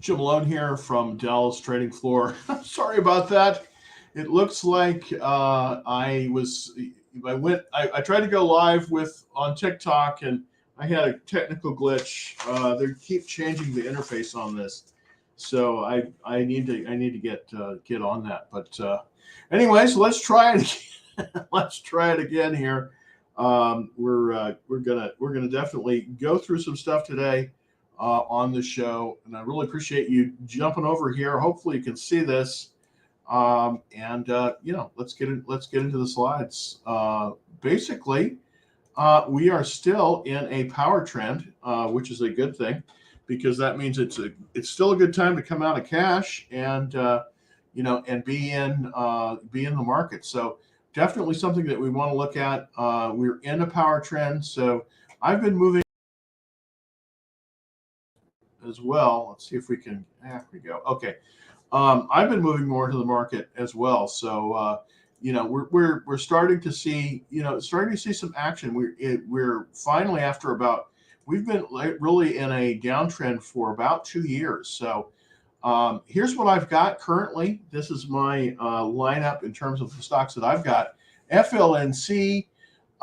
Jim Malone here from Dell's Trading Floor. Sorry about that. It looks like I tried to go live with on TikTok and I had a technical glitch. They keep changing the interface on this, so I need to get on that. But anyways, let's try it again. Let's try it again here. We're gonna definitely go through some stuff today on the show, and I really appreciate you jumping over here. Hopefully, you can see this, let's get into the slides. Basically, we are still in a power trend, which is a good thing because that means it's still a good time to come out of cash and and be in the market. So definitely something that we want to look at. We're in a power trend, so I've been moving as well. Let's see if we can. There we go. Okay. I've been moving more to the market as well. So we're starting to see some action. We're finally after about we've been really in a downtrend for about 2 years. So here's what I've got currently. This is my lineup in terms of the stocks that I've got. FLNC,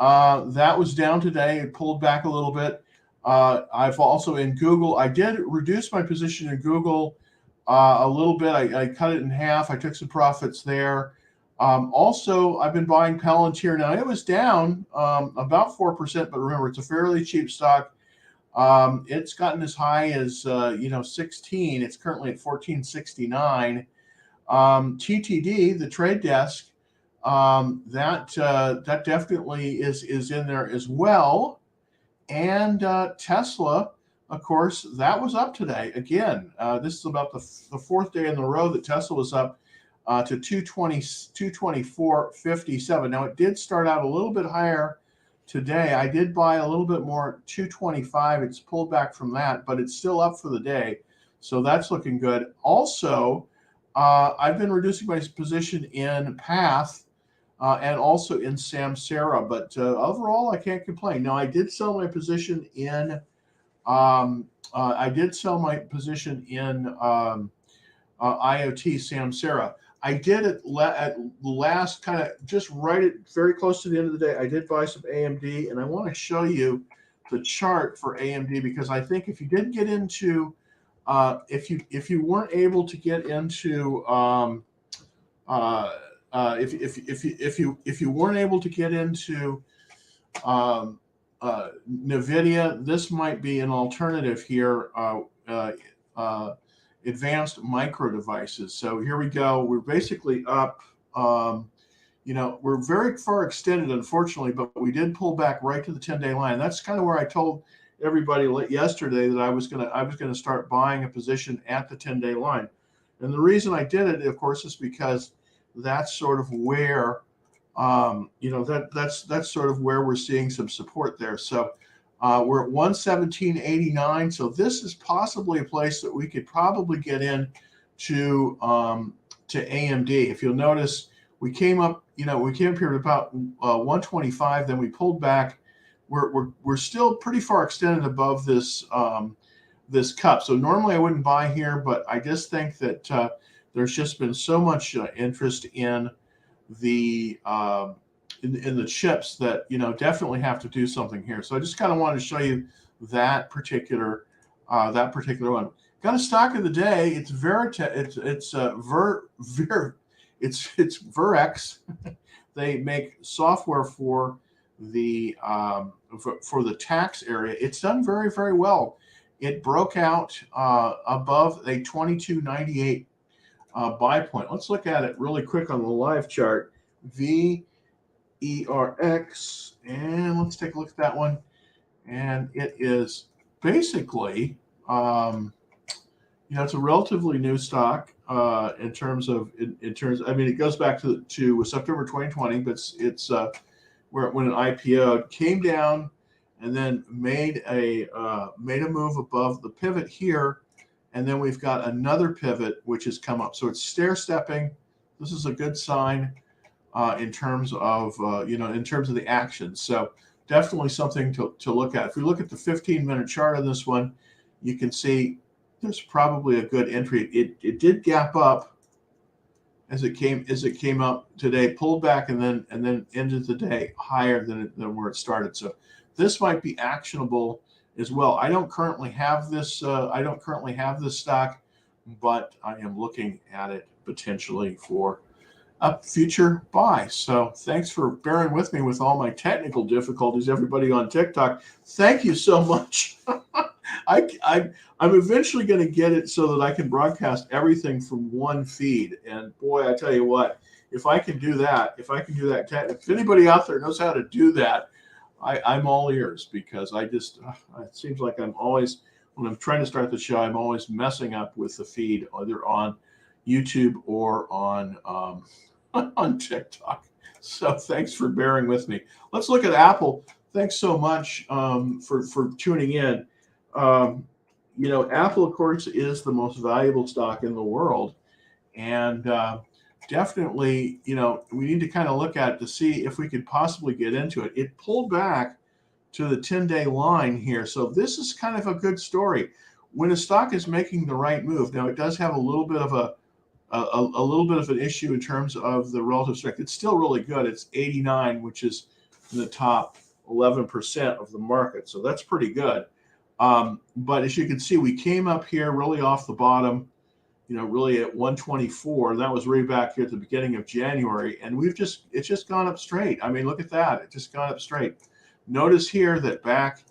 that was down today. It pulled back a little bit. I've also in Google, I did reduce my position in Google a little bit. I cut it in half. I took some profits there. Also, I've been buying Palantir. Now, it was down about 4%, but remember, it's a fairly cheap stock. It's gotten as high as 16. It's currently at 1469. TTD, the trade desk, that definitely is in there as well. And Tesla, of course, that was up today. Again, this is about the fourth day in a row that Tesla was up to 224.57. Now, it did start out a little bit higher today. I did buy a little bit more, 225. It's pulled back from that, but it's still up for the day. So that's looking good. Also, I've been reducing my position in Path and also in Samsara, but overall, I can't complain. Now, I did sell my position in IoT Samsara. I did it at last, kind of just right at very close to the end of the day. I did buy some AMD, and I want to show you the chart for AMD because I think if you didn't get into, if you weren't able to get into, if you weren't able to get into NVIDIA, this might be an alternative here. Advanced micro devices. So here we go. We're basically up. We're very far extended, unfortunately, but we did pull back right to the 10-day line. That's kind of where I told everybody yesterday that I was gonna start buying a position at the 10-day line. And the reason I did it, of course, is because that's sort of where that's sort of where we're seeing some support there. So we're at 117.89. So this is possibly a place that we could probably get in to AMD. If you'll notice, we came up here at about 125. Then we pulled back. We're still pretty far extended above this this cup. So normally I wouldn't buy here, but I just think that there's just been so much interest in the in the chips that definitely have to do something here. So I just kind of wanted to show you that particular one. Got a stock of the day. It's it's Verex. They make software for the tax area. It's done very, very well. It broke out above a 22.98 buy point. Let's look at it really quick on the live chart. VERX, and let's take a look at that one. And it is basically, it's a relatively new stock in terms. I mean, it goes back to September 2020, but it's when it IPO'd, came down, and then made a move above the pivot here. And then we've got another pivot which has come up. So it's stair stepping. This is a good sign in terms of the action. So definitely something to look at. If we look at the 15-minute chart on this one, you can see there's probably a good entry. It did gap up as it came up today, pulled back, and then ended the day higher than where it started. So this might be actionable as well. I don't currently have this. I don't currently have this stock, but I am looking at it potentially for a future buy. So thanks for bearing with me with all my technical difficulties, everybody on TikTok. Thank you so much. I'm eventually going to get it so that I can broadcast everything from one feed. And boy, I tell you what, if I can do that, if anybody out there knows how to do that, I'm all ears, because I just, it seems like I'm always, when I'm trying to start the show, I'm always messing up with the feed, either on YouTube or on on TikTok. So thanks for bearing with me. Let's look at Apple. Thanks so much for tuning in. Apple, of course, is the most valuable stock in the world. And definitely, we need to kind of look at it to see if we could possibly get into it. It pulled back to the 10-day line here. So this is kind of a good story. When a stock is making the right move, now it does have a little bit of an issue in terms of the relative strength. It's still really good. It's 89, which is in the top 11% of the market. So that's pretty good. But as you can see, we came up here really off the bottom, really at 124. That was way back here at the beginning of January. And it's just gone up straight. I mean, look at that. It just gone up straight. Notice here that back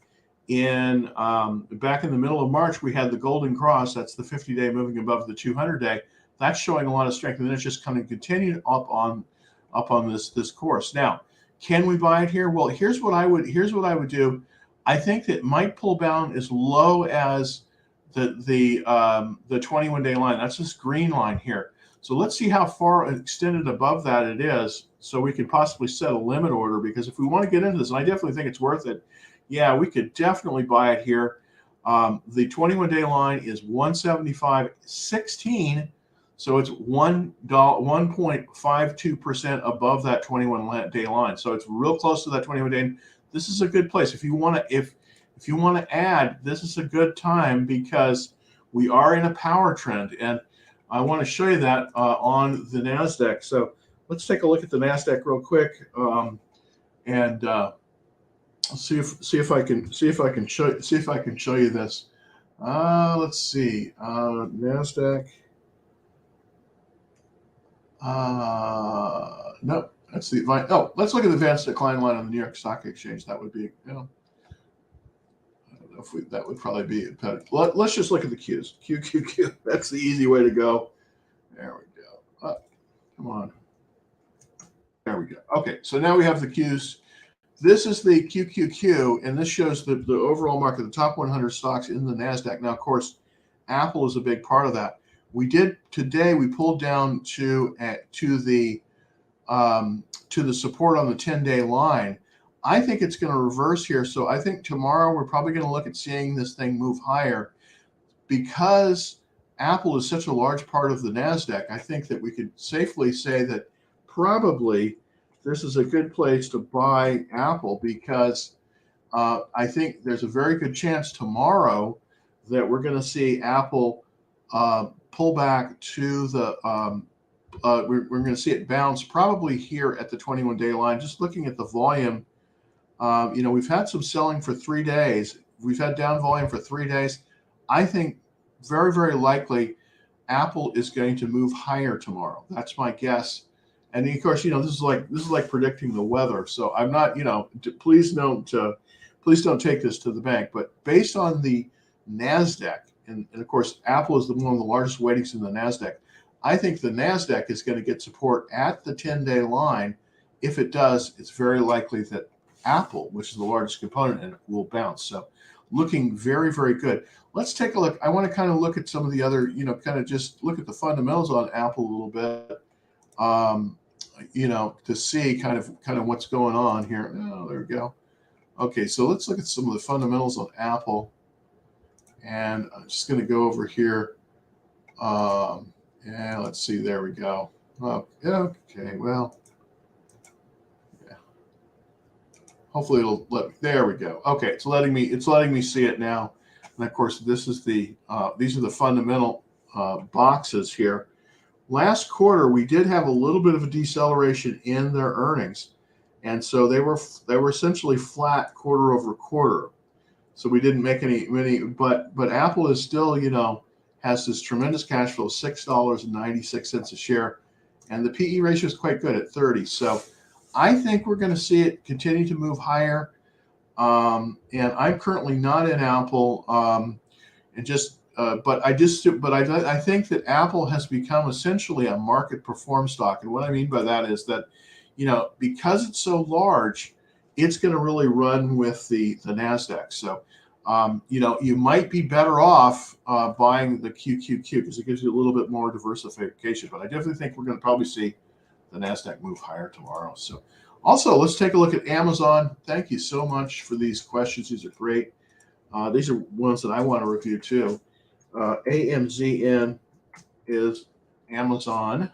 in the middle of March, we had the golden cross. That's the 50-day moving above the 200-day. That's showing a lot of strength, and then it's just kind of continued up on this course. Now, can we buy it here? Well, here's what I would do. I think that it might pull down as low as the 21-day line. That's this green line here. So let's see how far extended above that it is, so we could possibly set a limit order, because if we want to get into this, and I definitely think it's worth it, yeah, we could definitely buy it here. The 21-day line is 175.16, so it's 1.52% above that 21-day line. So it's real close to that 21-day. This is a good place if you want to if you want to add. This is a good time, because we are in a power trend, and I want to show you that on the Nasdaq. So let's take a look at the Nasdaq real quick, and see if I can show you this. Let's see, Nasdaq. No, that's the let's look at the advanced decline line on the New York Stock Exchange. That would be, I don't know if that would probably be better. Let's just look at the Qs. Q. That's the easy way to go. There we go. Come on. There we go. Okay, so now we have the Qs. This is the QQQ, and this shows the overall market, the top 100 stocks in the Nasdaq. Now, of course, Apple is a big part of that. We pulled down to the support on the 10-day line. I think it's going to reverse here. So I think tomorrow we're probably going to look at seeing this thing move higher, because Apple is such a large part of the Nasdaq. I think that we could safely say that probably this is a good place to buy Apple, because I think there's a very good chance tomorrow that we're going to see Apple pull back to the we're going to see it bounce probably here at the 21-day line. Just looking at the volume, we've had some selling for 3 days. We've had down volume for 3 days. I think very, very likely Apple is going to move higher tomorrow. That's my guess. And of course, this is like predicting the weather. So I'm not, please don't take this to the bank. But based on the Nasdaq, and of course, Apple is one of the largest weightings in the Nasdaq. I think the Nasdaq is going to get support at the 10-day line. If it does, it's very likely that Apple, which is the largest component in it, will bounce. So looking very, very good. Let's take a look. I want to kind of look at some of the other, kind of just look at the fundamentals on Apple a little bit, to see kind of what's going on here. Oh, there we go. Okay, so let's look at some of the fundamentals on Apple. And I'm just going to go over here. Yeah, let's see. There we go. Oh, yeah, okay, well, yeah. Hopefully it'll let me. There we go. Okay, it's letting me see it now. And of course, this is these are the fundamental boxes here. Last quarter, we did have a little bit of a deceleration in their earnings, and so they were essentially flat quarter over quarter. So we didn't make any, but Apple is still, has this tremendous cash flow, $6.96 a share, and the PE ratio is quite good at 30. So I think we're going to see it continue to move higher. And I'm currently not in Apple, and just but I think that Apple has become essentially a market perform stock. And what I mean by that is that, because it's so large, it's going to really run with the Nasdaq. So, you might be better off buying the QQQ because it gives you a little bit more diversification. But I definitely think we're going to probably see the Nasdaq move higher tomorrow. So, also, let's take a look at Amazon. Thank you so much for these questions. These are great. These are ones that I want to review too. AMZN is Amazon.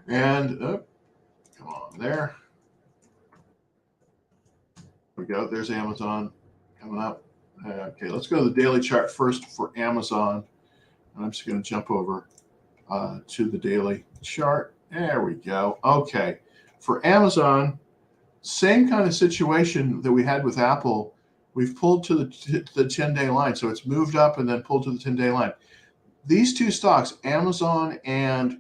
And come on, there we go. There's Amazon coming up. Okay, let's go to the daily chart first for Amazon. And I'm just going to jump over to the daily chart. There we go. Okay. For Amazon, same kind of situation that we had with Apple. We've pulled to the 10-day line. So it's moved up and then pulled to the 10-day line. These two stocks, Amazon and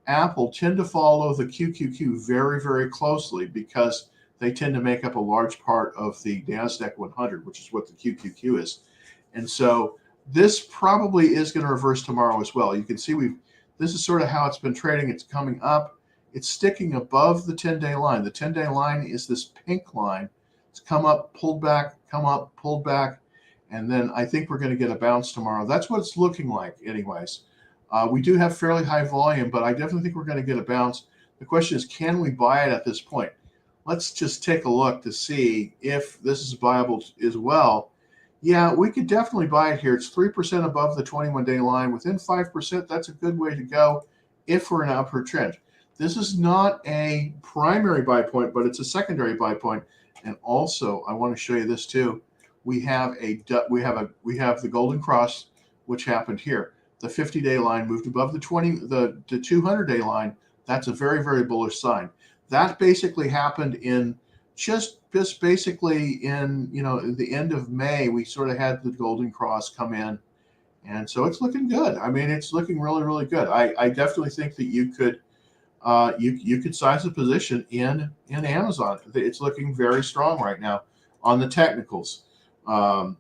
Apple, tend to follow the QQQ very, very closely because they tend to make up a large part of the NASDAQ 100, which is what the QQQ is. And so this probably is going to reverse tomorrow as well. You can see this is sort of how it's been trading. It's coming up. It's sticking above the 10-day line. The 10-day line is this pink line. It's come up, pulled back, come up, pulled back, and then I think we're going to get a bounce tomorrow. That's what it's looking like anyways. We do have fairly high volume, but I definitely think we're going to get a bounce. The question is, can we buy it at this point? Let's just take a look to see if this is viable as well. Yeah, we could definitely buy it here. It's 3% above the 21-day line. Within 5%, that's a good way to go if we're in an upward trend. This is not a primary buy point, but it's a secondary buy point. And also, I want to show you this too. We have the golden cross, which happened here. The 50-day line moved above the 200-day line. That's a very, very bullish sign. That basically happened in just basically in the end of May. We sort of had the golden cross come in, and so it's looking good. I mean, it's looking really, really good. I definitely think that you could. You could size a position in Amazon. It's looking very strong right now on the technicals, and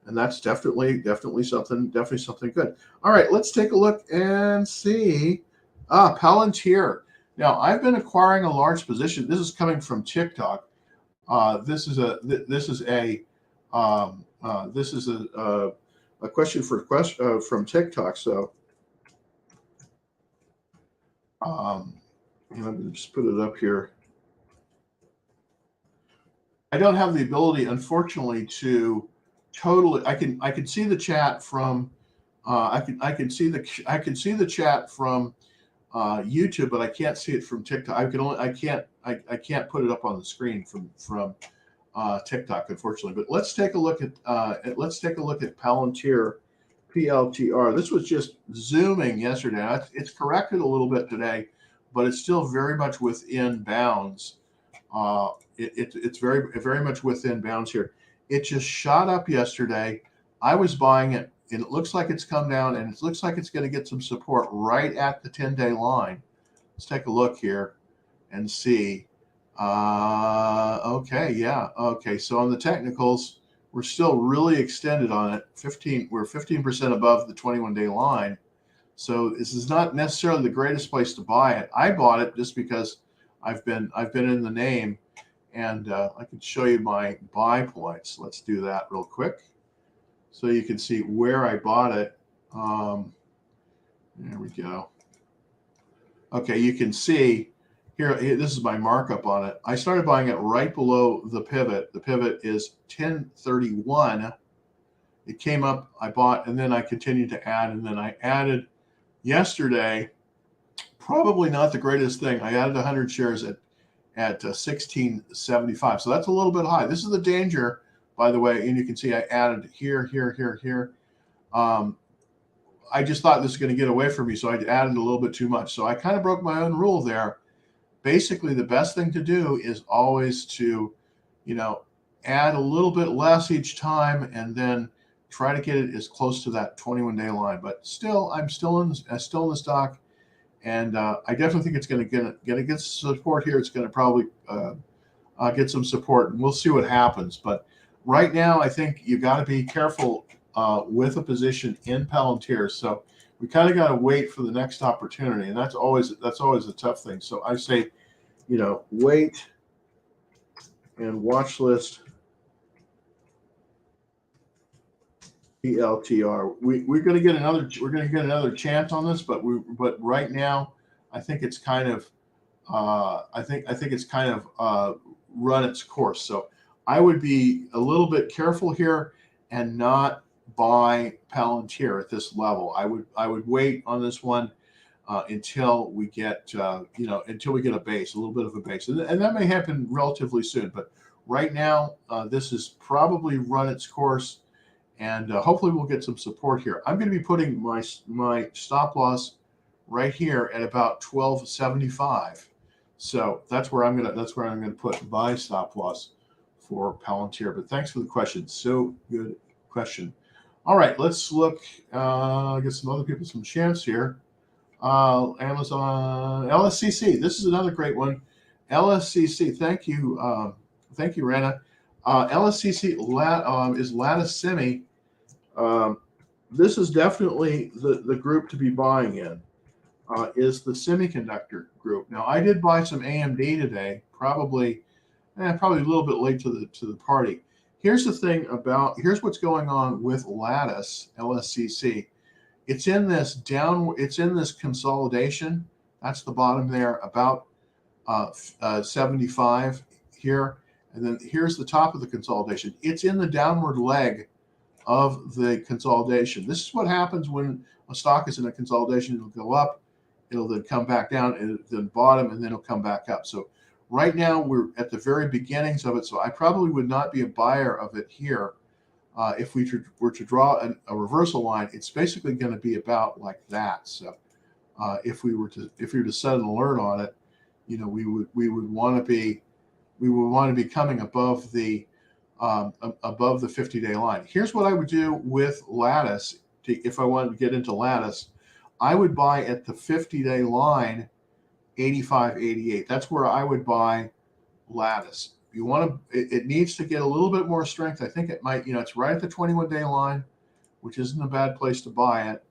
that's definitely something good. All right, let's take a look and see. Palantir. Now, I've been acquiring a large position. This is coming from TikTok. This is a question from TikTok. So. I'm going to just put it up here. I don't have the ability, unfortunately, to totally. I can see the chat from. I can see the chat from YouTube, but I can't see it from TikTok. I can't put it up on the screen from TikTok, unfortunately. But let's take a look at Palantir. PLTR. This was just zooming yesterday. It's corrected a little bit today, but it's still very much within bounds. It's very much within bounds here. It just shot up yesterday. I was buying it, and it looks like it's come down, and it looks like it's going to get some support right at the 10-day line. Let's take a look here and see. Okay, yeah. Okay, so on the technicals, we're still really extended on it. We're 15% above the 21-day line. So this is not necessarily the greatest place to buy it. I bought it just because I've been in the name, and I can show you my buy points. Let's do that real quick, so you can see where I bought it. There we go. Okay, you can see here. This is my markup on it. I started buying it right below the pivot. The pivot is 1031. It came up. I bought, and then I continued to add, and then I added yesterday. Probably not the greatest thing. I added 100 shares at 1675. So that's a little bit high. This is the danger by the way, and you can see I added here, here, here, here. I just thought this was going to get away from me, so I added a little bit too much. So I kind of broke my own rule there. Basically, the best thing to do is always to, add a little bit less each time, and then try to get it as close to that 21-day line. But still, I'm still in the stock, and I definitely think it's going to get support here. It's going to probably get some support, and we'll see what happens. But right now, I think you got to be careful with a position in Palantir. So we kind of got to wait for the next opportunity, and that's always a tough thing. So I say, wait and watch list PLTR. We're going to get another chance on this, but right now I think it's kind of run its course. So I would be a little bit careful here and not buy Palantir at this level. I would wait on this one until we get a base, a little bit of a base, and that may happen relatively soon. But right now, this has probably run its course, and hopefully we'll get some support here. I'm going to be putting my stop loss right here at about 1275. So that's where I'm going to put my stop loss for Palantir. But thanks for the question. So good question. All right, let's look. Get some other people some chance here. Amazon LSCC. This is another great one. LSCC. Thank you, Rana. LSCC is Lattice Semi. This is definitely the group to be buying in. Is the semiconductor group. Now I did buy some AMD today. Probably a little bit late to the party. Here's what's going on with Lattice LSCC. It's in this consolidation. That's the bottom there, about 75 here, and then here's the top of the consolidation. It's in the downward leg of the consolidation. This is what happens when a stock is in a consolidation. It'll go up, it'll then come back down, and then bottom, and then it'll come back up. So right now we're at the very beginnings of it, so I probably would not be a buyer of it here. If we were to draw a reversal line, it's basically going to be about like that. So if we were to set an alert on it, we would want to be coming above the 50-day line. Here's what I would do with Lattice. If I wanted to get into Lattice, I would buy at the 50-day line, 85.88. That's where I would buy Lattice. You want to, it needs to get a little bit more strength. I think it might, it's right at the 21-day line, which isn't a bad place to buy it.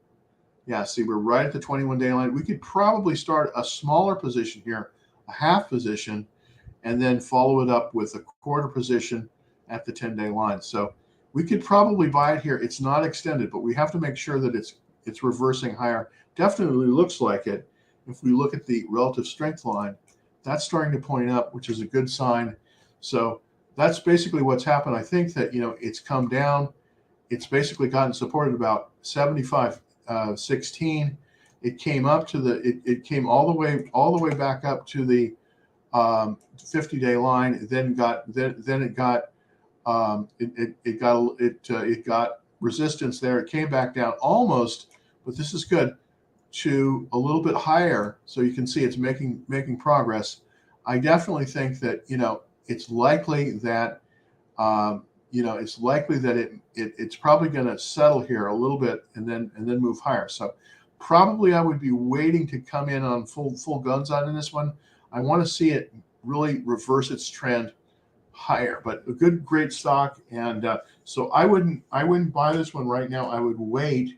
Yeah, see, we're right at the 21-day line. We could probably start a smaller position here, a half position, and then follow it up with a quarter position at the 10-day line. So we could probably buy it here. It's not extended, but we have to make sure that it's reversing higher. Definitely looks like it. If we look at the relative strength line, that's starting to point up, which is a good sign. So that's basically what's happened. I think that, it's come down. It's basically gotten supported about 75.16. It came up to it came all the way back up to the 50-day line. Then it got resistance there. It came back down almost, but this is good, to a little bit higher. So you can see it's making progress. I definitely think that, it's likely that it's probably going to settle here a little bit and then move higher. So probably I would be waiting to come in on full guns on in this one. I want to see it really reverse its trend higher, but a great stock. And so I wouldn't buy this one right now. I would wait.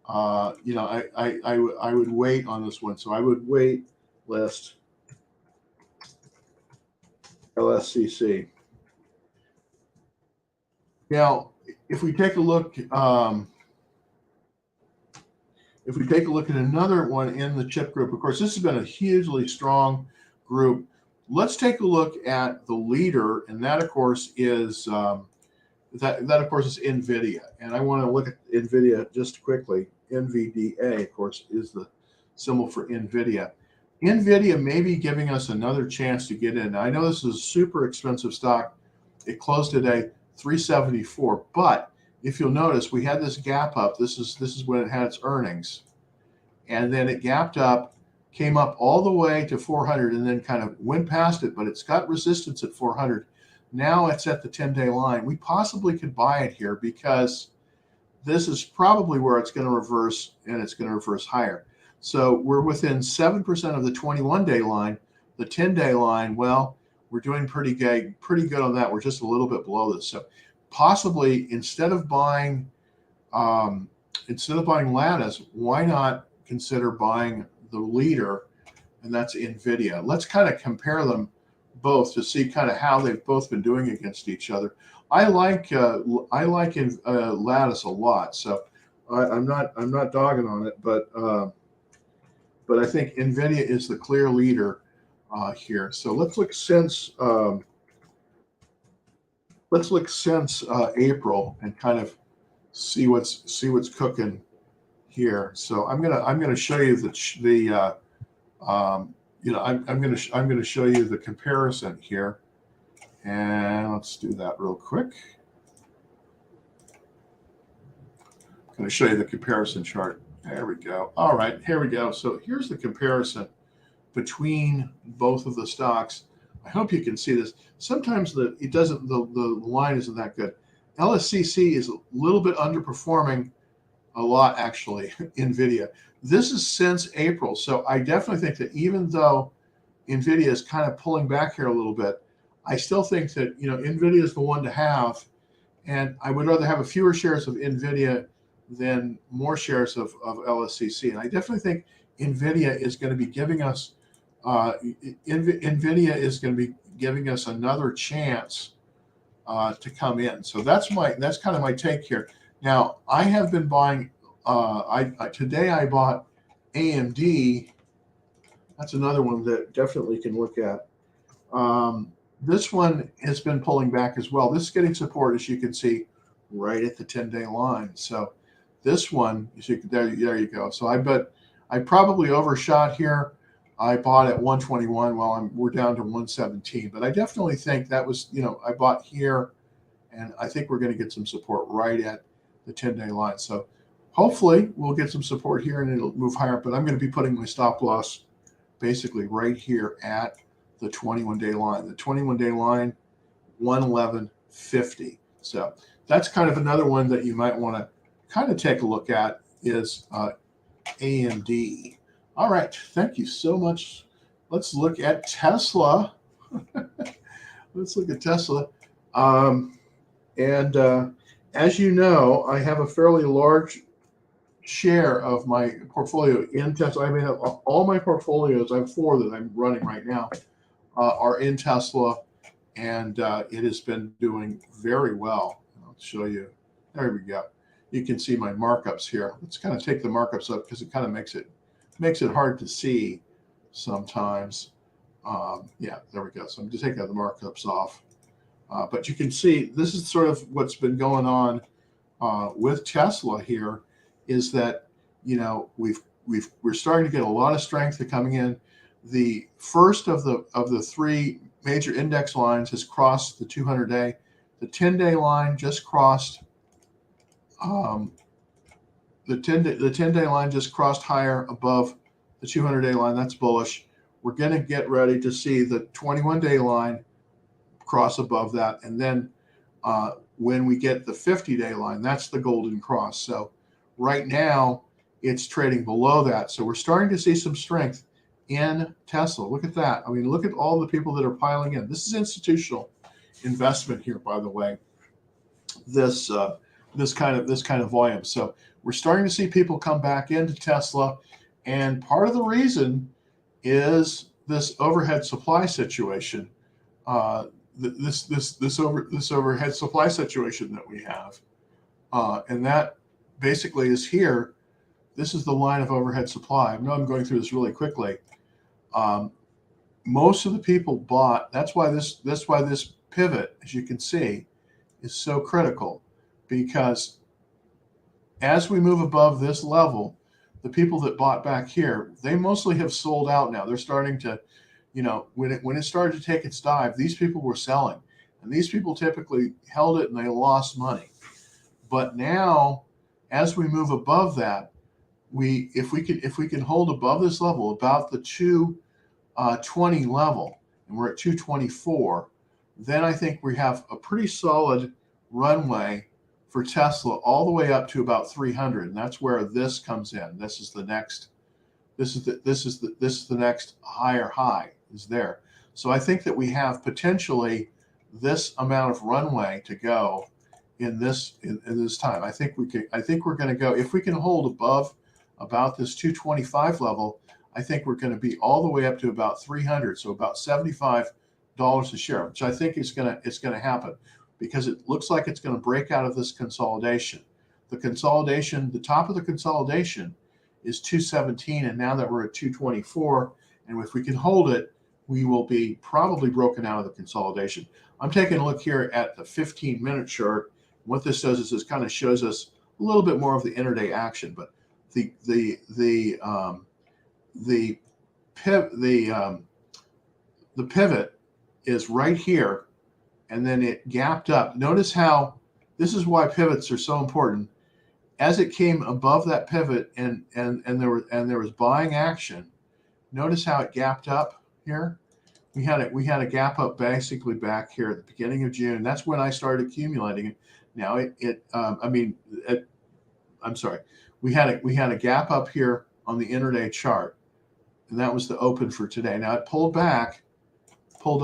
I would wait on this one. So I would wait list LSCC. Now, if we take a look, at another one in the chip group, of course, this has been a hugely strong group. Let's take a look at the leader, and that, of course, is NVIDIA. And I want to look at NVIDIA just quickly. NVDA, of course, is the symbol for NVIDIA. NVIDIA may be giving us another chance to get in. Now, I know this is a super expensive stock. It closed today 374. But if you'll notice, we had this gap up. This is when it had its earnings, and then it gapped up, came up all the way to 400, and then kind of went past it. But it's got resistance at 400. Now it's at the 10-day line. We possibly could buy it here because this is probably where it's going to reverse, and it's going to reverse higher. So we're within 7% of the 21-day line. The 10-day line, well, we're doing pretty good on that. We're just a little bit below this. So possibly instead of buying Lattice, why not consider buying the leader, and that's NVIDIA. Let's kind of compare them both to see kind of how they've both been doing against each other. I like Lattice a lot, so I'm not dogging on it, but I think NVIDIA is the clear leader here. So let's look since April and kind of see what's cooking here. So I'm gonna show you I'm gonna show you the comparison here, and let's do that real quick. I'm gonna show you the comparison chart. There we go. All right, here we go. So here's the comparison between both of the stocks. I hope you can see this. Sometimes the line isn't that good. LSCC is a little bit underperforming a lot, actually, NVIDIA. This is since April. So I definitely think that even though NVIDIA is kind of pulling back here a little bit, I still think that, NVIDIA is the one to have. And I would rather have a fewer shares of NVIDIA than more shares of LSCC. And I definitely think NVIDIA is going to be giving us another chance to come in. So that's kind of my take here. Now I have been buying. Today I bought AMD. That's another one that definitely can look at. This one has been pulling back as well. This is getting support, as you can see, right at the 10-day line. So this one, there you go. So I probably overshot here. I bought at 121 while we're down to 117. But I definitely think that was, I bought here, and I think we're going to get some support right at the 10-day line. So hopefully we'll get some support here and it'll move higher. But I'm going to be putting my stop loss basically right here at the 21-day line. The 21-day line, 111.50. So that's kind of another one that you might want to kind of take a look at is AMD. All right, thank you so much. Let's look at Tesla. Let's look at Tesla. As you know, I have a fairly large share of my portfolio in Tesla. I mean, all my portfolios, I have 4 that I'm running right now, are in Tesla, and it has been doing very well. I'll show you. There we go. You can see my markups here. Let's kind of take the markups up because it kind of makes it hard to see sometimes. Yeah, there we go. So I'm just taking the markups off. But you can see this is sort of what's been going on with Tesla here, is that we're starting to get a lot of strength coming in. The first of the 3 major index lines has crossed the 200-day. The 10-day line just crossed. The 10-day line just crossed higher above the 200-day line. That's bullish. We're going to get ready to see the 21-day line cross above that, and then when we get the 50-day line, that's the golden cross. So right now it's trading below that. So we're starting to see some strength in Tesla. Look at that. I mean, look at all the people that are piling in. This is institutional investment here, by the way. This kind of volume. So we're starting to see people come back into Tesla, and part of the reason is this overhead supply situation. This overhead supply situation that we have, and that basically is here. This is the line of overhead supply. I know I'm going through this really quickly. Most of the people bought. That's why this pivot, as you can see, is so critical, because as we move above this level, the people that bought back here, they mostly have sold out now. They're starting to, when it started to take its dive, these people were selling. And these people typically held it and they lost money. But now, as we move above that, if we can hold above this level, about the 220 level, and we're at 224, then I think we have a pretty solid runway for Tesla all the way up to about 300, and that's where this comes in. This is the next. This is the next higher high is there. So I think that we have potentially this amount of runway to go in this time. I think we're going to go, if we can hold above about this 225 level. I think we're going to be all the way up to about 300, so about $75 a share, which I think it's going to happen, because it looks like it's going to break out of this consolidation. The top of the consolidation is 217, and now that we're at 224, and if we can hold it, we will be probably broken out of the consolidation. I'm taking a look here at the 15-minute chart. What this does is this kind of shows us a little bit more of the intraday action, but the pivot is right here, and then it gapped up. Notice how this is why pivots are so important. As it came above that pivot and there was buying action, notice how it gapped up here. We had a gap up basically back here at the beginning of June. That's when I started accumulating it. Now I'm sorry. We had a gap up here on the intraday chart, and that was the open for today. Now it pulled back, pulled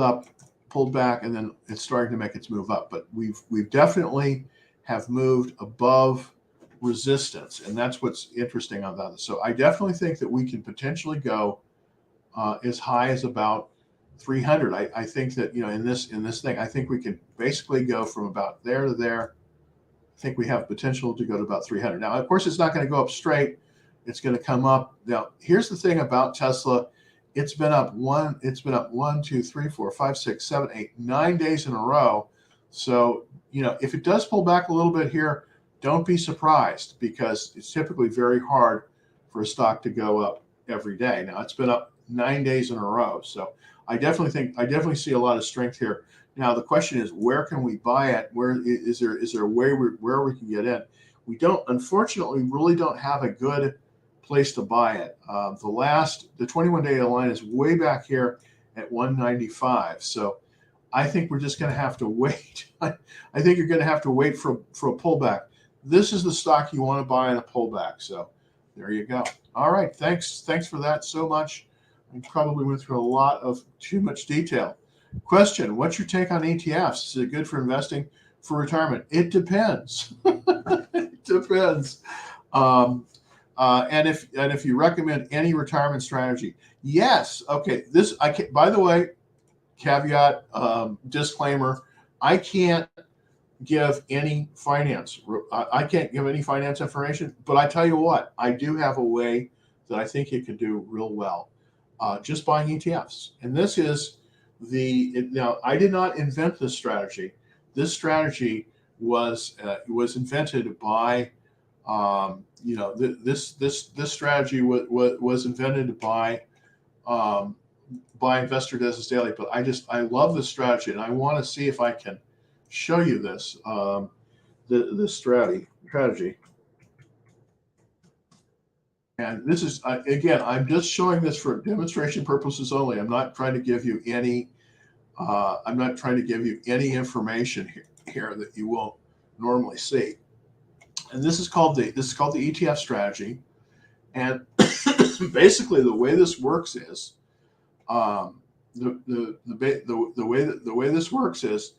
back, and then it's starting to make its move up. But we've definitely have moved above resistance, and that's what's interesting about this. So I definitely think that we can potentially go as high as about 300. I think that, in this thing, I think we can basically go from about there to there. I think we have potential to go to about 300. Now, of course, it's not going to go up straight. It's going to come up. Now, here's the thing about Tesla. It's been up 1, 2, 3, 4, 5, 6, 7, 8, 9 days in a row. So, if it does pull back a little bit here, don't be surprised, because it's typically very hard for a stock to go up every day. Now, it's been up 9 days in a row. So I definitely see a lot of strength here. Now, the question is, where can we buy it? Where is there a way where we can get in? We unfortunately really don't have a good place to buy it. The 21-day line is way back here at 195. So I think we're just going to have to wait. I think you're going to have to wait for a pullback. This is the stock you want to buy in a pullback. So there you go. All right. Thanks for that so much. I probably went through a lot of too much detail. Question: what's your take on ETFs? Is it good for investing for retirement? It depends. It depends. And if you recommend any retirement strategy, yes. Okay. By the way, caveat, disclaimer: I can't give any finance. I can't give any finance information. But I tell you what, I do have a way that I think it could do real well. Just buying ETFs, and this is now I did not invent this strategy. This strategy was invented by this strategy was invented by Investor Business Daily. But I love this strategy, and I want to see if I can show you this this strategy. And this is, again, I'm just showing this for demonstration purposes only. I'm not trying to give you any information here that you won't normally see. And this is called the ETF strategy. And basically, the way this works is, the way this works is,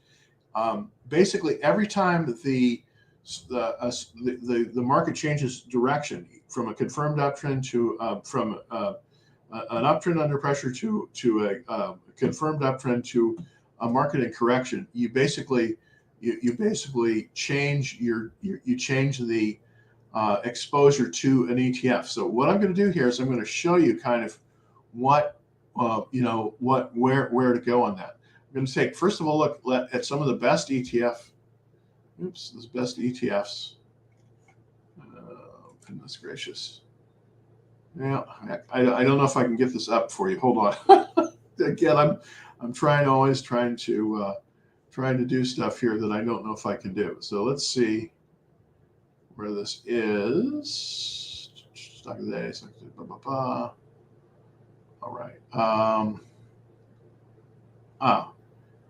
basically every time that the market changes direction from a confirmed uptrend to from an uptrend under pressure to a confirmed uptrend to a market in correction, you basically change the exposure to an ETF. So what I'm going to do here is I'm going to show you kind of where to go on that. I'm going to take, first of all, look at some of the best ETF. Those best ETFs. Goodness gracious. Yeah, I don't know if I can get this up for you. Hold on. Again, I'm always trying to trying to do stuff here that I don't know if I can do. So let's see where this is. Stock of the day. All right.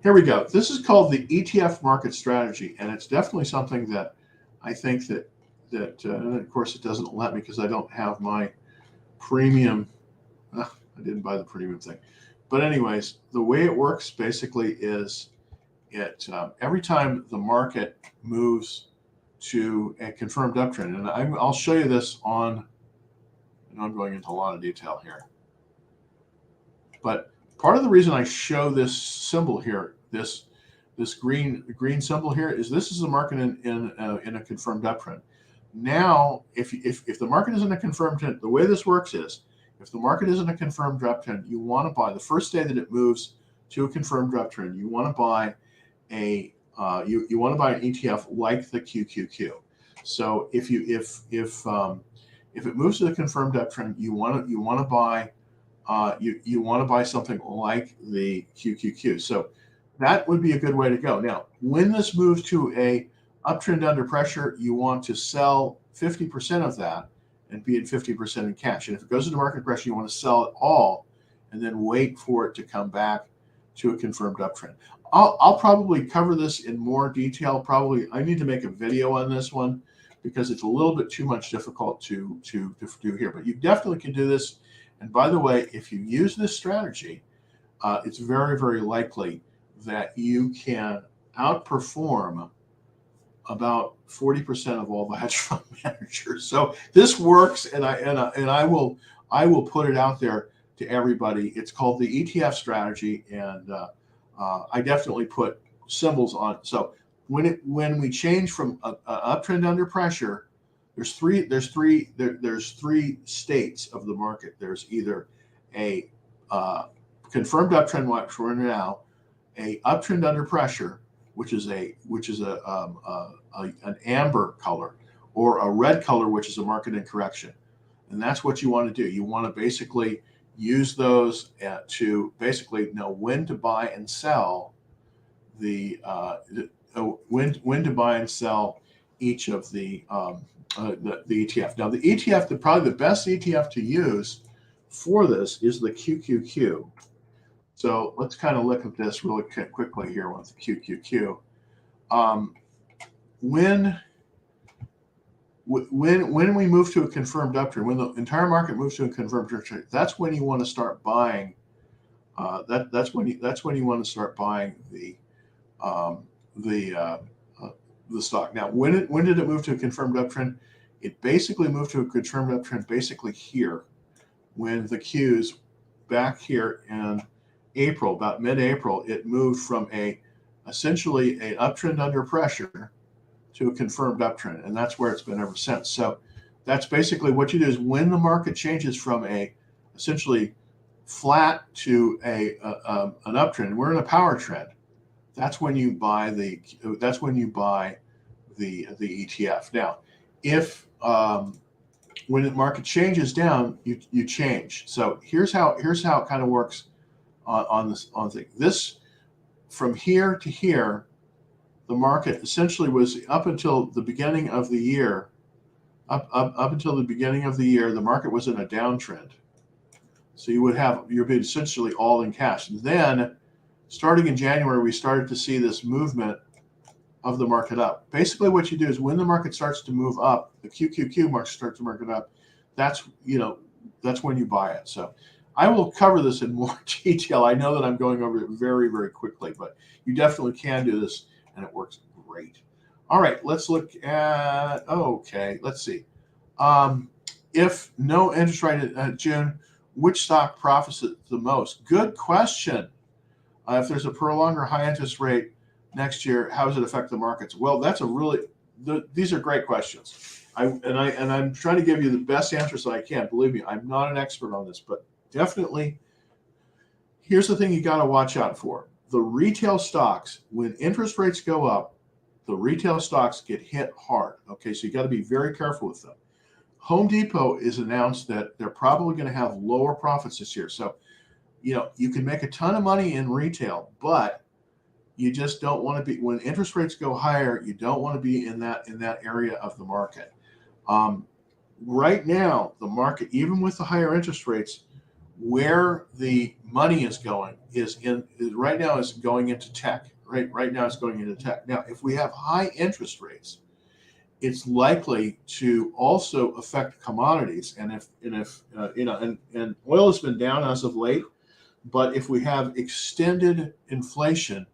Here we go. This is called the ETF market strategy, and it's definitely something that I think that and of course it doesn't let me because I don't have my premium. I didn't buy the premium thing, but anyways, the way it works basically is every time the market moves to a confirmed uptrend, and I'll show you this on. I know I'm going into a lot of detail here, but part of the reason I show this symbol here, this green symbol here, is this is the market in a confirmed uptrend. Now, if the market isn't a confirmed trend, the way this works is, if the market isn't a confirmed uptrend, you want to buy the first day that it moves to a confirmed uptrend. You want to buy you want to buy an ETF like the QQQ. So if it moves to the confirmed uptrend, you want to buy you want to buy something like the QQQ. So that would be a good way to go. Now, when this moves to a uptrend under pressure, you want to sell 50% of that and be at 50% in cash. And if it goes into market pressure, you want to sell it all and then wait for it to come back to a confirmed uptrend. I'll probably cover this in more detail. Probably I need to make a video on this one because it's a little bit too much difficult to do here. But you definitely can do this. And by the way, if you use this strategy, it's very, very likely that you can outperform about 40% of all the hedge fund managers. So this works, and I will put it out there to everybody. It's called the ETF strategy, and I definitely put symbols on. So when we change from a uptrend under pressure, there's three states of the market. There's either a confirmed uptrend, which we're in now, a uptrend under pressure, which is an amber color, or a red color, which is a market in correction. And that's what you want to do. You want to basically use those to basically know when to buy and sell when to buy and sell each of the ETF. Now the ETF, probably the best ETF to use for this is the QQQ. So let's kind of look at this really quickly here with the QQQ. When we move to a confirmed uptrend, when the entire market moves to a confirmed uptrend, that's when you want to start buying. That's when you want to start buying the stock. Now, when did it move to a confirmed uptrend? It basically moved to a confirmed uptrend basically here, when the Qs back here in April, about mid-April, it moved from essentially an uptrend under pressure to a confirmed uptrend, and that's where it's been ever since. So that's basically what you do is when the market changes from essentially flat to an uptrend, we're in a power trend. That's when you buy the ETF. Now, if when the market changes down, you change. So here's how it kind of works on thing. This from here to here, the market essentially was up until the beginning of the year. Up until the beginning of the year, the market was in a downtrend. So you're being essentially all in cash. And then, starting in January, we started to see this movement of the market up. Basically, what you do is when the market starts to move up, the QQQ market starts to market up. That's when you buy it. So I will cover this in more detail. I know that I'm going over it very, very quickly, but you definitely can do this, and it works great. All right, let's look at, let's see. If no interest rate in June, which stock profits the most? Good question. If there's a prolonged or high interest rate next year, how does it affect the markets? Well, these are great questions. I'm trying to give you the best answers that I can. Believe me, I'm not an expert on this, but definitely, here's the thing you got to watch out for. The retail stocks, when interest rates go up, the retail stocks get hit hard. Okay, so you got to be very careful with them. Home Depot is announced that they're probably going to have lower profits this year. So, you can make a ton of money in retail, but You just don't want to be, when interest rates go higher, you don't want to be in that area of the market. Right now, the market, even with the higher interest rates, where the money is going right now is going into tech. Right now, it's going into tech. Now, if we have high interest rates, it's likely to also affect commodities. And if and oil has been down as of late, but if we have extended inflation,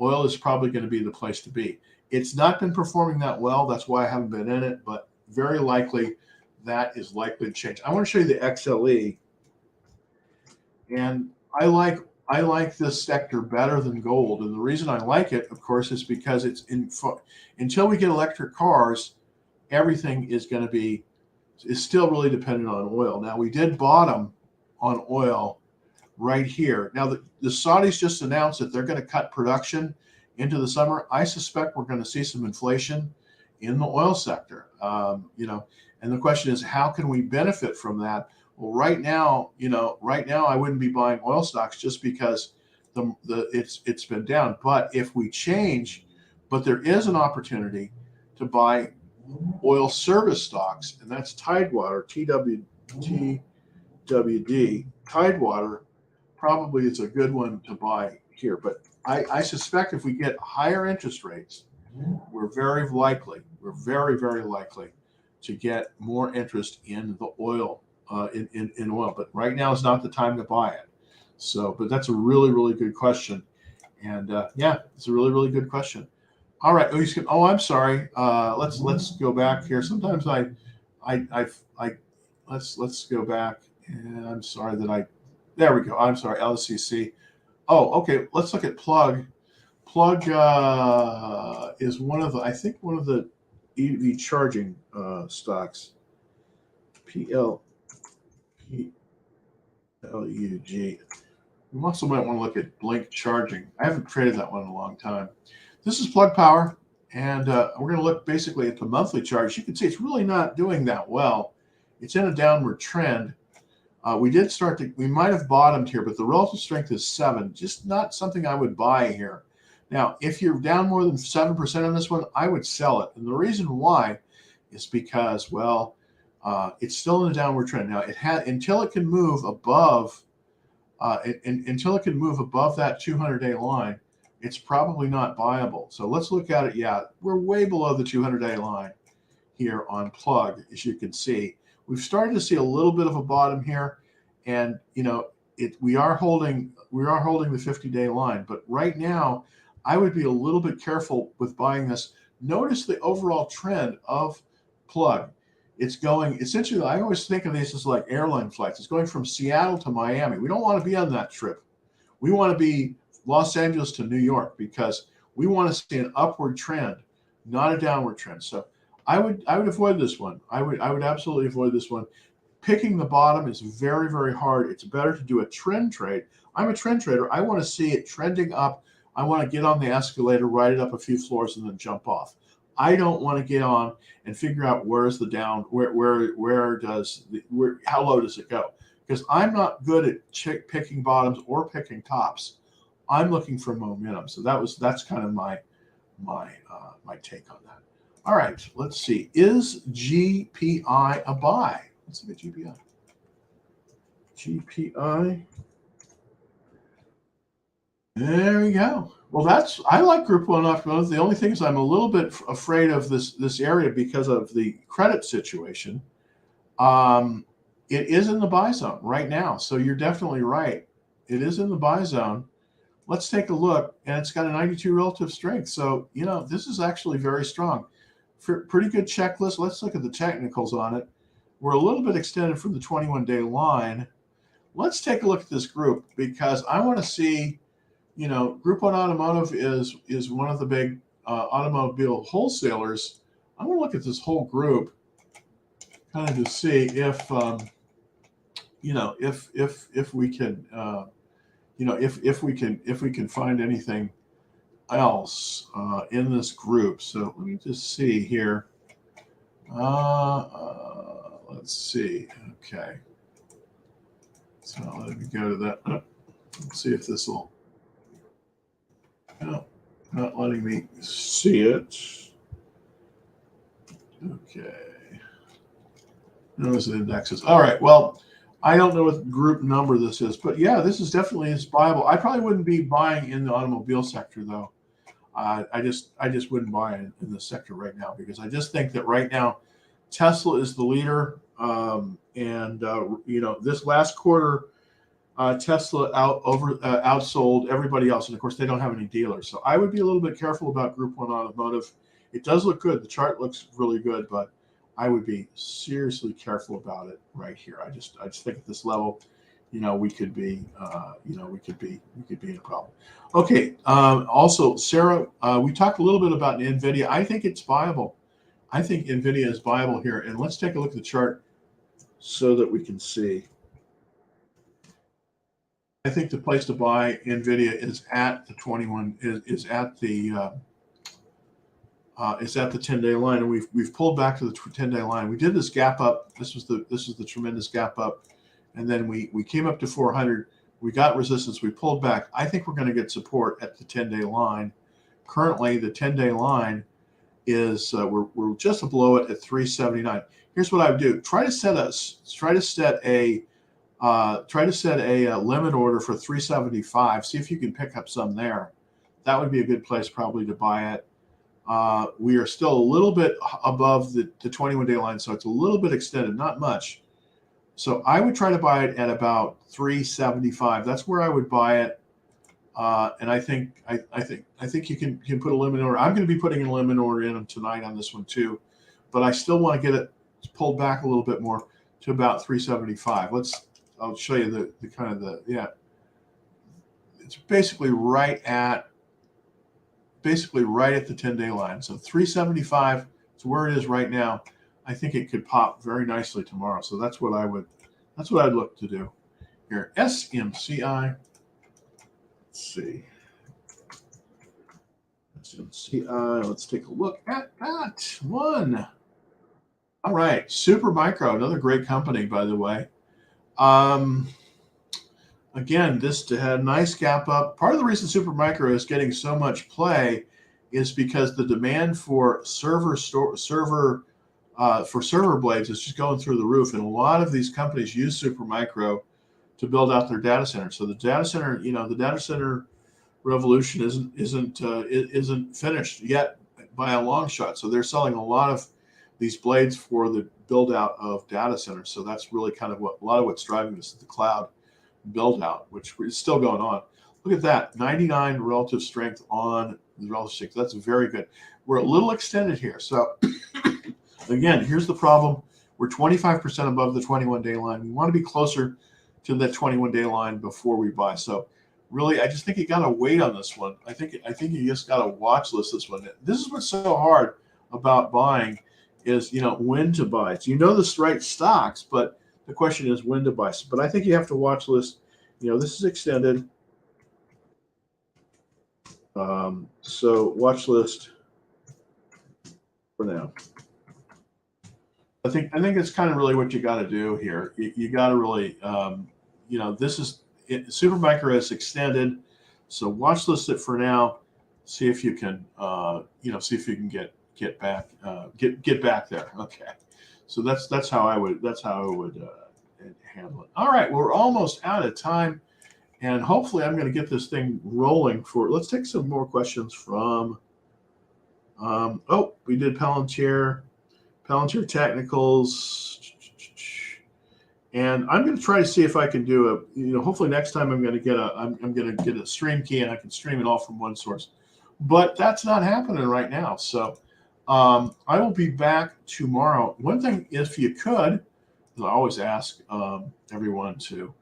oil is probably going to be the place to be. It's not been performing that well. That's why I haven't been in it, but very likely that is likely to change. I want to show you the XLE, and I like this sector better than gold. And the reason I like it, of course, is because until we get electric cars, everything is still really dependent on oil. Now, we did bottom on oil right here. Now, the Saudis just announced that they're going to cut production into the summer. I suspect we're going to see some inflation in the oil sector. And the question is, how can we benefit from that? Well, right now, I wouldn't be buying oil stocks just because it's been down. But if we change, there is an opportunity to buy oil service stocks, and that's Tidewater, TWD. Tidewater probably is a good one to buy here. But I suspect if we get higher interest rates, we're very, very likely to get more interest in the oil, in oil. But right now is not the time to buy it. So, but that's a really, really good question. And it's a really, really good question. All right. I'm sorry. Let's go back here. Sometimes let's go back. And I'm sorry there we go. I'm sorry. LCC. Oh, okay. Let's look at Plug. Plug is one of the EV charging stocks. PLUG. You also might want to look at Blink Charging. I haven't traded that one in a long time. This is Plug Power, and we're going to look basically at the monthly chart. You can see it's really not doing that well. It's in a downward trend. We might have bottomed here, but the relative strength is 7. Just not something I would buy here. Now, if you're down more than 7% on this one, I would sell it. And the reason why is because, it's still in a downward trend. Now, until it can move above that 200-day line, it's probably not buyable. So let's look at it. Yeah, we're way below the 200-day line here on Plug, as you can see. We've started to see a little bit of a bottom here, and we are holding the 50-day line. But right now, I would be a little bit careful with buying this. Notice the overall trend of Plug. It's going, essentially, I always think of these as like airline flights. It's going from Seattle to Miami. We don't want to be on that trip. We want to be Los Angeles to New York, because we want to see an upward trend, not a downward trend. So I would avoid this one. I would absolutely avoid this one. Picking the bottom is very, very hard. It's better to do a trend trade. I'm a trend trader. I want to see it trending up. I want to get on the escalator, ride it up a few floors, and then jump off. I don't want to get on and figure out where's the down, how low does it go? Because I'm not good at picking bottoms or picking tops. I'm looking for momentum. So that's kind of my take on that. All right, let's see. Is GPI a buy? Let's look at GPI. GPI. There we go. Well, I like Group 1 automotive. The only thing is I'm a little bit afraid of this area because of the credit situation. It is in the buy zone right now, so you're definitely right. It is in the buy zone. Let's take a look, and it's got a 92 relative strength. So, this is actually very strong. Pretty good checklist. Let's look at the technicals on it. We're a little bit extended from the 21-day line. Let's take a look at this group, because I want to see, Group 1 Automotive is one of the big automobile wholesalers. I'm going to look at this whole group, kind of to see if we can find anything else in this group. So let me just see here. Let's see. Okay. So let me go to that. Let's see if this will. No, not letting me see it. Okay. Those are indexes. All right. Well, I don't know what group number this is, but yeah, this is definitely is buyable. I probably wouldn't be buying in the automobile sector though. I just wouldn't buy in the sector right now because I just think that right now Tesla is the leader, and this last quarter Tesla outsold everybody else, and of course they don't have any dealers. So I would be a little bit careful about Group One Automotive. It does look good. The chart looks really good, but I would be seriously careful about it right here. I just think at this level, we could be, we could be in a problem. Okay. Also, Sarah, we talked a little bit about NVIDIA. I think it's viable. I think NVIDIA is viable here, and let's take a look at the chart so that we can see. I think the place to buy NVIDIA is at the 21 is at the 10-day line, and we've pulled back to the 10-day line. We did this gap up. This is the tremendous gap up, and then we came up to 400. We got resistance. We pulled back. I think we're going to get support at the 10-day line. Currently, the 10-day line is we're just below it at 379. Here's what I would do: try to set a limit order for 375. See if you can pick up some there. That would be a good place probably to buy it. We are still a little bit above the 21-day line, so it's a little bit extended, not much. So I would try to buy it at about 375. That's where I would buy it. And I think you can put a limit order. I'm going to be putting a limit order in tonight on this one too, but I still want to get it pulled back a little bit more to about 375. I'll show you the kind of it's basically right at the 10-day line. So 375 is where it is right now. I think it could pop very nicely tomorrow. So that's what I'd look to do here. SMCI. Let's see. SMCI. Let's take a look at that one. All right. Supermicro, another great company, by the way. Again, this had a nice gap up. Part of the reason Supermicro is getting so much play is because the demand for server blades is just going through the roof, and a lot of these companies use Supermicro to build out their data center. So the data center revolution isn't finished yet by a long shot. So they're selling a lot of these blades for the build out of data centers. So that's really kind of a lot of what's driving this, the cloud build out, which is still going on. Look at that, 99 relative strength on the relative strength. That's very good. We're a little extended here. So again, here's the problem. We're 25% above the 21-day line. We want to be closer to that 21-day line before we buy. So really, I just think you got to wait on this one. I think you just got to watch list this one. This is what's so hard about buying is, when to buy. So the right stocks, but the question is when to buy. But I think you have to watch list. This is extended. So watch list for now. I think it's kind of really what you got to do here. You got to really, this is Supermicro is extended. So watch list it for now. See if you can, get back there. Okay. So that's how I would handle it. All right, well, we're almost out of time, and hopefully I'm going to get this thing rolling. Let's take some more questions from. We did Palantir Technicals, and I'm going to try to see if I can do hopefully next time I'm going to get a stream key and I can stream it all from one source, but that's not happening right now. So I will be back tomorrow. One thing, if you could, I always ask everyone to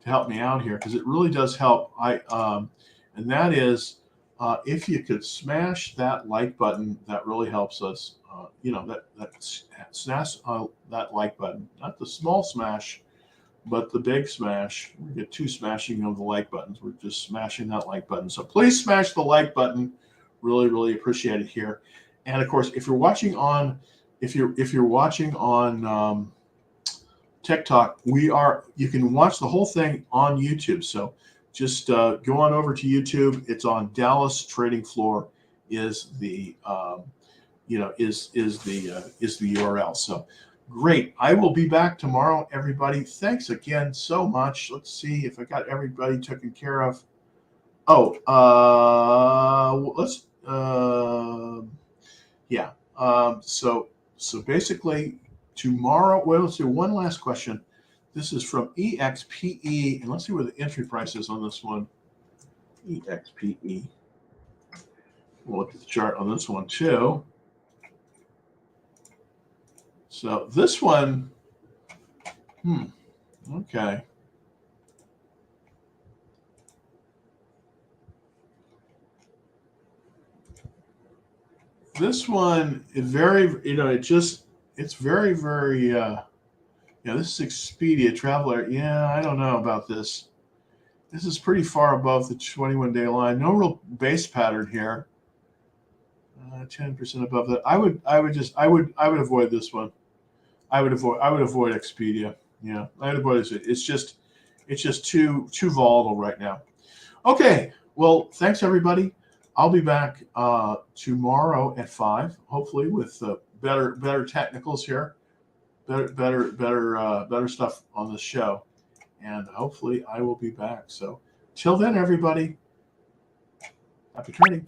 help me out here because it really does help. And that is if you could smash that like button, that really helps us. Smash that like button, not the small smash, but the big smash. We get two smashing of the like buttons. We're just smashing that like button. So please smash the like button. Really, really appreciate it here. And of course, if you're watching on TikTok, you can watch the whole thing on YouTube. So just go on over to YouTube. It's on Dallas Trading Floor is the is the URL. So great. I will be back tomorrow, everybody. Thanks again so much. Let's see if I got everybody taken care of. Oh, let's yeah. So basically tomorrow. Well, let's do one last question. This is from EXPE, and let's see where the entry price is on this one. EXPE. We'll look at the chart on this one too. So this one, okay. This one is very, it's very, very, this is Expedia Traveler. Yeah, I don't know about this. This is pretty far above the 21-day line. No real base pattern here. 10% above that. I would avoid this one. I would avoid Expedia. Yeah, I'd avoid it. It's just too volatile right now. Okay, well, thanks everybody. I'll be back tomorrow at 5, hopefully with better technicals here, better stuff on the show, and hopefully I will be back. So till then, everybody, happy trading.